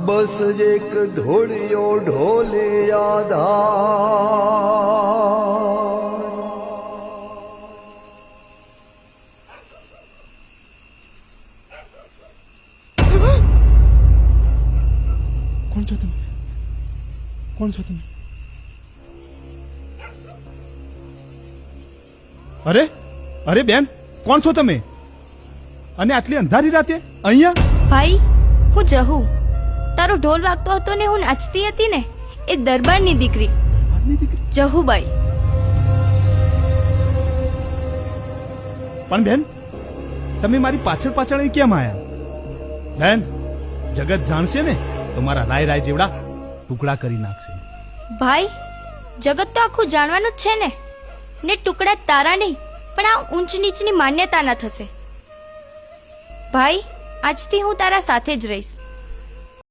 બસ જ એક ધોળિયો ઢોલે આધાર. કોણ છો તમે? કોણ છો તમે? અરે અરે બેન, કોણ છો તમે? અને આટલી અંધારી રાતે અહીંયા? ભાઈ, હું જહુ. તારો ઢોલ વાગતો હતો ને હું નાચતી હતી ને, એ દરબારની દીકરી જહુબાઈ. પણ બેન, તમે મારી પાછળ પાછળ અહીં કેમ આયા? બેન, જગત જાણશે ને તો મારા રાય રાય જેવડા ટુકડા કરી નાખશે. ભાઈ, જગત તો આખું જાણવાનું જ છે ને. ને ટુકડા તારા નહીં, પણ આ ઊંચ નીચની માન્યતાના થશે. ભાઈ, આજથી હું તારા સાથે જ રહીશ.